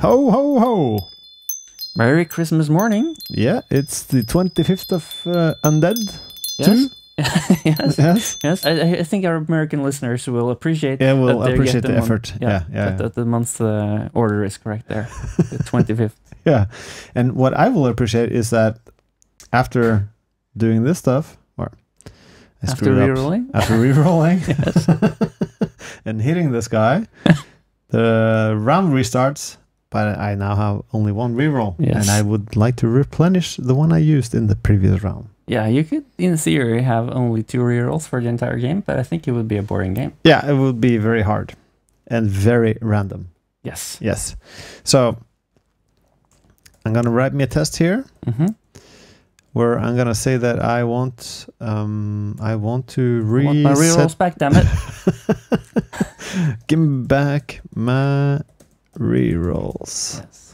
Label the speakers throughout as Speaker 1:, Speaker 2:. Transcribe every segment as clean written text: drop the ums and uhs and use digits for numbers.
Speaker 1: Ho, ho, ho!
Speaker 2: Merry Christmas morning.
Speaker 1: Yeah, it's the 25th of Undead.
Speaker 2: Yes. Yes.
Speaker 1: Yes.
Speaker 2: Yes. I think our American listeners will appreciate.
Speaker 1: Yeah, we'll appreciate the effort. Yeah.
Speaker 2: That the month order is correct there. The 25th.
Speaker 1: Yeah, and what I will appreciate is that after doing this stuff, or
Speaker 2: After rerolling,
Speaker 1: yes, and hitting this guy, the round restarts. But I now have only one reroll, and I would like to replenish the one I used in the previous round.
Speaker 2: Yeah, you could, in theory, have only 2 rerolls for the entire game, but I think it would be a boring game.
Speaker 1: Yeah, it would be very hard and very random.
Speaker 2: Yes.
Speaker 1: Yes. So I'm gonna write me a test here, where I'm gonna say that I want to reset.
Speaker 2: I want my rerolls back, damn it!
Speaker 1: Give me back my rerolls.
Speaker 2: Yes.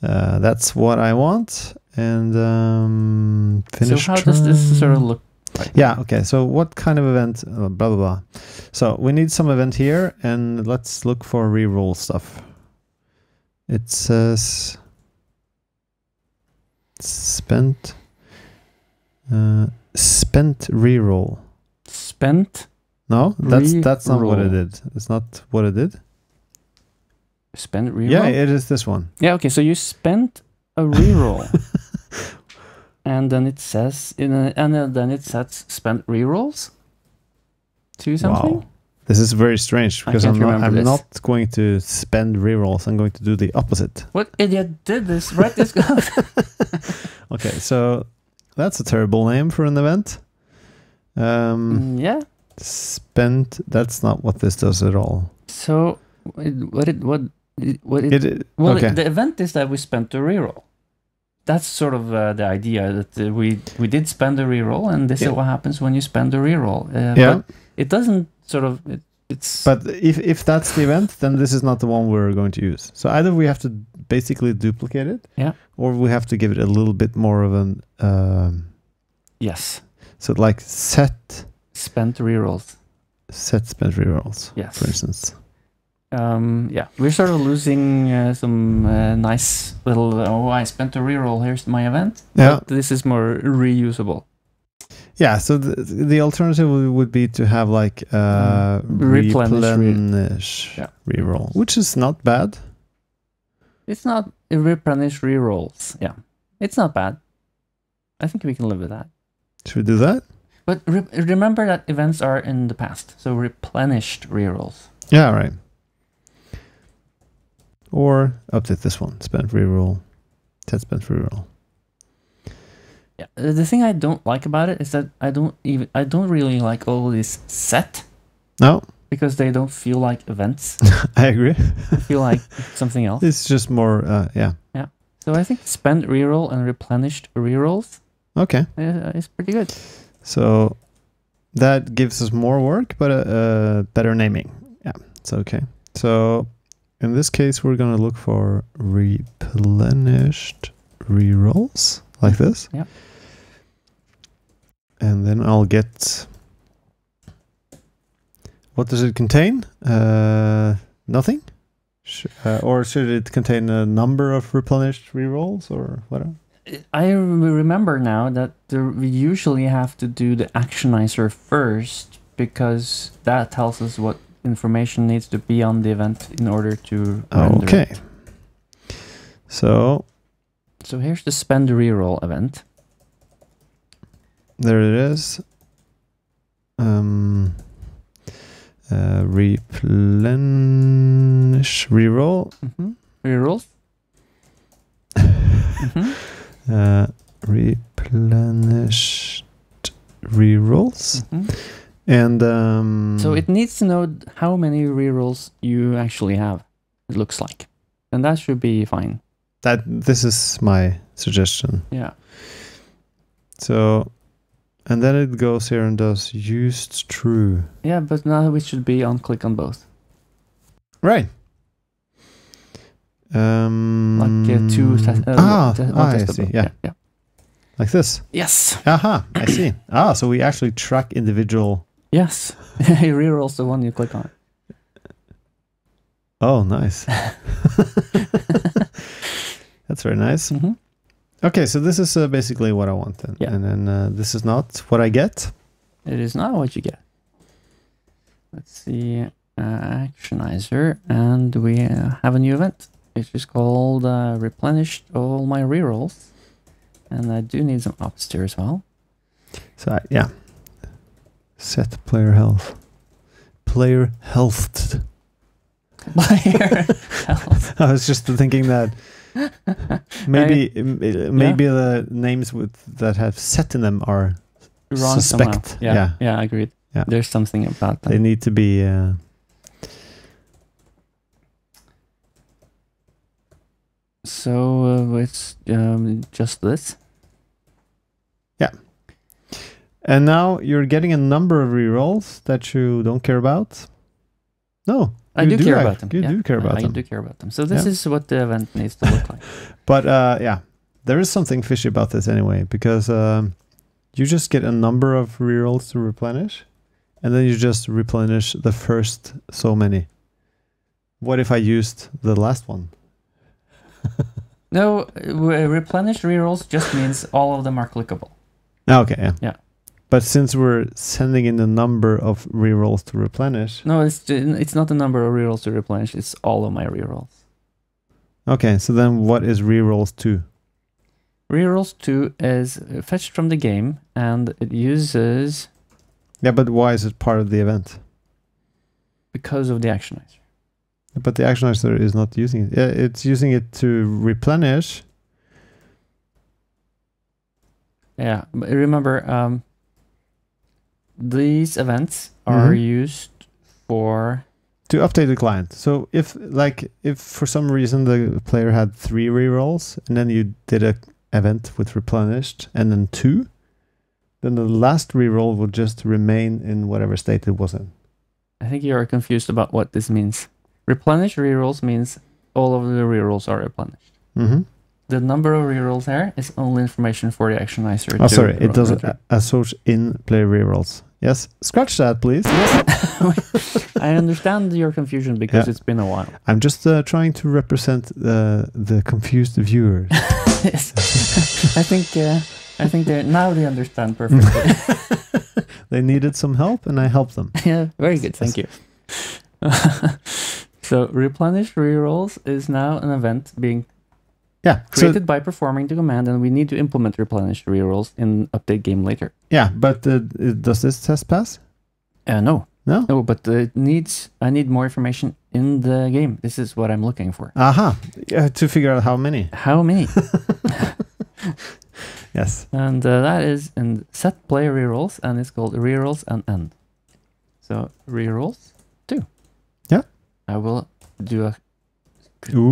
Speaker 1: That's what I want. And finish.
Speaker 2: So how does this sort of look like?
Speaker 1: Yeah, okay. So what kind of event? Blah, blah, blah. So we need some event here, and let's look for reroll stuff. It says spent reroll.
Speaker 2: Spent?
Speaker 1: No, that's not what it did. It's not what it did.
Speaker 2: Spent reroll?
Speaker 1: Yeah, it is this one.
Speaker 2: Yeah, okay, so you spent a reroll. And then it says, then it sets spent rerolls to something?
Speaker 1: Wow. This is very strange because I'm not going to spend rerolls. I'm going to do the opposite.
Speaker 2: What idiot did this? Write this code.
Speaker 1: Okay, so that's a terrible name for an event.
Speaker 2: Yeah.
Speaker 1: Spent. That's not what this does at all.
Speaker 2: So the event is that we spent a reroll. That's sort of the idea that we did spend a reroll, and this is what happens when you spend a reroll. But it doesn't sort of it's.
Speaker 1: But if that's the event, then this is not the one we're going to use. So either we have to basically duplicate it, or we have to give it a little bit more of an.
Speaker 2: Yes.
Speaker 1: So like set
Speaker 2: spent rerolls.
Speaker 1: Set spent rerolls.
Speaker 2: Yes.
Speaker 1: For instance.
Speaker 2: Yeah, we're sort of losing some nice little, I spent a reroll, here's my event.
Speaker 1: Yeah.
Speaker 2: But this is more reusable.
Speaker 1: Yeah, so the alternative would be to have like replenish reroll, which is not bad.
Speaker 2: It's not replenish rerolls. Yeah, it's not bad. I think we can live with that.
Speaker 1: Should we do that?
Speaker 2: But remember that events are in the past, so replenished rerolls.
Speaker 1: Yeah, right. Or update this one. Spent reroll. Set spent reroll.
Speaker 2: Yeah. The thing I don't like about it is that I don't really like all this set.
Speaker 1: No.
Speaker 2: Because they don't feel like events.
Speaker 1: I agree.
Speaker 2: They feel like something else.
Speaker 1: It's just more yeah.
Speaker 2: Yeah. So I think spent reroll and replenished rerolls.
Speaker 1: Okay.
Speaker 2: Is pretty good.
Speaker 1: So that gives us more work, but better naming. Yeah, it's okay. So in this case, we're going to look for replenished rerolls like this.
Speaker 2: Yeah.
Speaker 1: And then I'll get... What does it contain? Nothing? Or should it contain a number of replenished rerolls or whatever?
Speaker 2: I remember now that we usually have to do the actionizer first because that tells us what information needs to be on the event in order to render it.
Speaker 1: So
Speaker 2: here's the spend reroll event.
Speaker 1: There it is. Replenish reroll.
Speaker 2: Rerolls.
Speaker 1: Replenished rerolls. And
Speaker 2: so it needs to know how many rerolls you actually have, it looks like. And that should be fine.
Speaker 1: This is my suggestion.
Speaker 2: Yeah.
Speaker 1: So, and then it goes here and does used true.
Speaker 2: Yeah, but now we should be on click on both.
Speaker 1: Right.
Speaker 2: Like two
Speaker 1: I see. Yeah. Like this.
Speaker 2: Yes.
Speaker 1: Aha, I see. So we actually track individual.
Speaker 2: Yes. He rerolls the one you click on.
Speaker 1: Oh, nice. That's very nice. Okay, so this is basically what I want then.
Speaker 2: Yeah.
Speaker 1: And then this is not what I get.
Speaker 2: It is not what you get. Let's see, actionizer, and we have a new event. It's just called replenished all my rerolls. And I do need some ups there as well.
Speaker 1: So yeah, set player health. Player health.
Speaker 2: Player health.
Speaker 1: I was just thinking that maybe the names that have set in them are
Speaker 2: wrong
Speaker 1: suspect.
Speaker 2: Somehow. Yeah, agreed.
Speaker 1: Yeah.
Speaker 2: There's something about that.
Speaker 1: They need to be.
Speaker 2: So it's just this.
Speaker 1: Yeah. And now you're getting a number of rerolls that you don't care about. No,
Speaker 2: I do care about them.
Speaker 1: You do care about them.
Speaker 2: I do care about them. So this is what the event needs to look like.
Speaker 1: But yeah, there is something fishy about this anyway, because you just get a number of rerolls to replenish, and then you just replenish the first so many. What if I used the last one?
Speaker 2: No, replenish rerolls just means all of them are clickable.
Speaker 1: Okay, yeah.
Speaker 2: Yeah.
Speaker 1: But since we're sending in a number of rerolls to replenish...
Speaker 2: No, it's not the number of rerolls to replenish, it's all of my rerolls.
Speaker 1: Okay, so then what is rerolls 2?
Speaker 2: Rerolls 2 is fetched from the game, and it uses...
Speaker 1: Yeah, but why is it part of the event?
Speaker 2: Because of the actionizer.
Speaker 1: But the actionizer is not using it. Yeah, it's using it to replenish.
Speaker 2: Yeah, but remember, these events are used for...
Speaker 1: To update the client. So if for some reason the player had 3 rerolls, and then you did a event with replenished, and then 2, then the last reroll would just remain in whatever state it was in.
Speaker 2: I think you are confused about what this means. Replenish rerolls means all of the rerolls are replenished. The number of rerolls here is only information for the actionizer.
Speaker 1: Oh, sorry, it doesn't associate in-player rerolls. Yes, scratch that, please.
Speaker 2: Yes, I understand your confusion because it's been a while.
Speaker 1: I'm just trying to represent the confused viewers.
Speaker 2: Yes. I think now they understand perfectly.
Speaker 1: They needed some help, and I helped them.
Speaker 2: Yeah, very good. Thank you. So replenish rerolls is now an event being created by performing the command, and we need to implement replenish rerolls in update game later.
Speaker 1: Yeah, but does this test pass?
Speaker 2: No.
Speaker 1: No,
Speaker 2: but I need more information in the game. This is what I'm looking for.
Speaker 1: Aha, to figure out how many.
Speaker 2: How many?
Speaker 1: Yes.
Speaker 2: And that is in set player rerolls, and it's called rerolls and end. So rerolls 2.
Speaker 1: Yeah.
Speaker 2: I will do a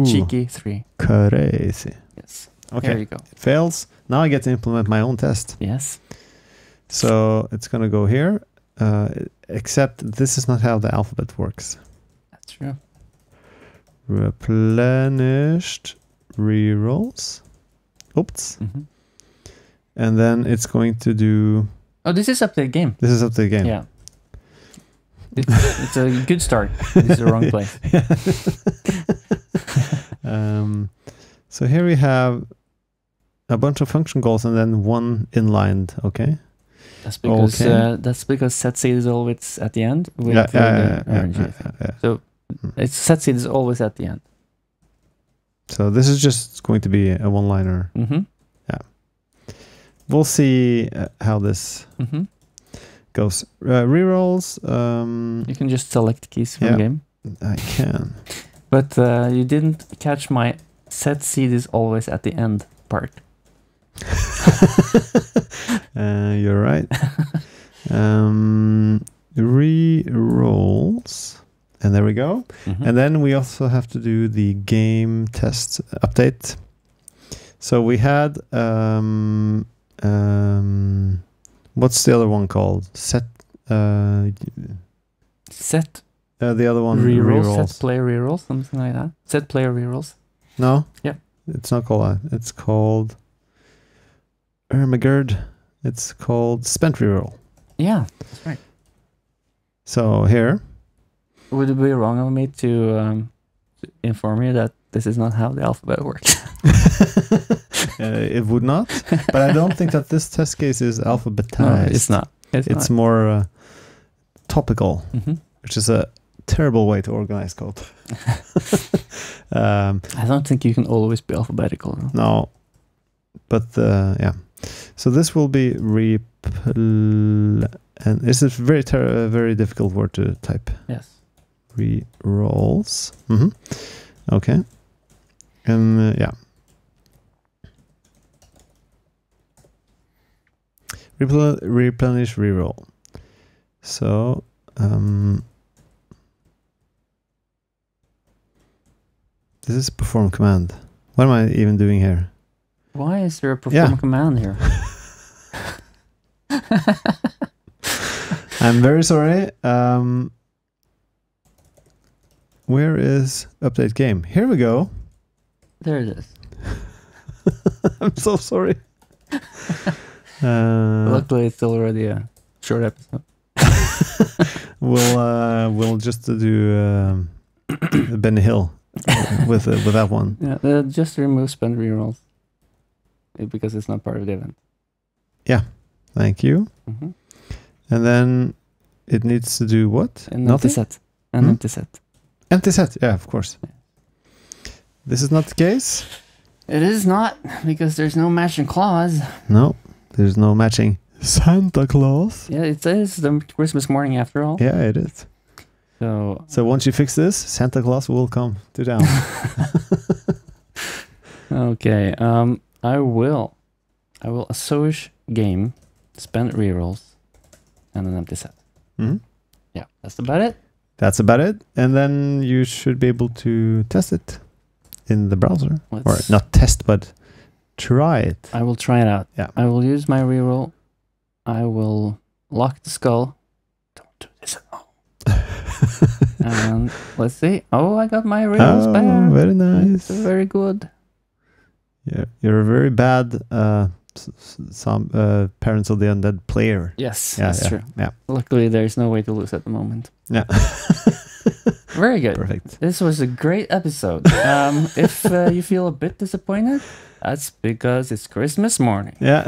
Speaker 2: cheeky 3.
Speaker 1: Crazy.
Speaker 2: Yes.
Speaker 1: Okay.
Speaker 2: There you go.
Speaker 1: It fails. Now I get to implement my own test.
Speaker 2: Yes.
Speaker 1: So it's going to go here, except this is not how the alphabet works.
Speaker 2: That's true.
Speaker 1: Replenished rerolls. Oops. And then it's going to do...
Speaker 2: Oh, this is update game.
Speaker 1: This is update game.
Speaker 2: Yeah. It's a good start. It's the wrong place.
Speaker 1: So here we have a bunch of function calls and then one inlined. Okay.
Speaker 2: That's because set seed is always at the end. So it's set seed is always at the end.
Speaker 1: So this is just going to be a one-liner. Yeah. We'll see how this goes. Rerolls.
Speaker 2: You can just select keys from the game.
Speaker 1: I can.
Speaker 2: But you didn't catch my set seed is always at the end part.
Speaker 1: You're right. Rerolls. And there we go. And then we also have to do the game test update. So we had what's the other one called? Set.
Speaker 2: Set.
Speaker 1: The other one.
Speaker 2: Rerolls. Set player rerolls. Something like that. Set player rerolls.
Speaker 1: No.
Speaker 2: Yeah.
Speaker 1: It's not called that. It's called. Ermagerd. It's called spent reroll.
Speaker 2: Yeah, that's right.
Speaker 1: So here.
Speaker 2: Would it be wrong of me to to inform you that this is not how the alphabet works.
Speaker 1: It would not, but I don't think that this test case is alphabetized.
Speaker 2: No, it's not.
Speaker 1: It's more topical, which is a terrible way to organize code.
Speaker 2: I don't think you can always be alphabetical.
Speaker 1: No, but yeah. So this will be and this is very difficult word to type.
Speaker 2: Yes.
Speaker 1: Rerolls. Okay. Yeah. Replenish reroll. So this is perform command. What am I even doing here?
Speaker 2: Why is there a perform command here?
Speaker 1: I'm very sorry. Where is update game? Here we go.
Speaker 2: There it is.
Speaker 1: I'm so sorry.
Speaker 2: Luckily, it's already a short episode.
Speaker 1: We'll just do Benny Hill with that one.
Speaker 2: Yeah, just remove spend rerolls because it's not part of the event.
Speaker 1: Yeah, thank you. And then it needs to do what?
Speaker 2: An empty set. An empty set.
Speaker 1: Empty set. Yeah, of course. This is not the case.
Speaker 2: It is not, because there's no matching clause.
Speaker 1: No, there's no matching Santa Claus.
Speaker 2: Yeah, it is the Christmas morning after all.
Speaker 1: Yeah, it is. So once you fix this, Santa Claus will come to town.
Speaker 2: Okay. I will associate game, spend rerolls, and an empty set. Yeah, that's about it.
Speaker 1: That's about it. And then you should be able to test it in the browser. Or not test, but try it.
Speaker 2: I will try it out.
Speaker 1: Yeah.
Speaker 2: I will use my reroll. I will lock the skull. Don't do this at all. And let's see. Oh, I got my rerolls back.
Speaker 1: Very nice.
Speaker 2: Very good.
Speaker 1: Yeah, you're a very bad some Parents of the Undead player.
Speaker 2: Yes, that's true.
Speaker 1: Yeah.
Speaker 2: Luckily, there's no way to lose at the moment.
Speaker 1: Yeah.
Speaker 2: Very good.
Speaker 1: Perfect.
Speaker 2: This was a great episode. If you feel a bit disappointed, that's because it's Christmas morning.
Speaker 1: Yeah.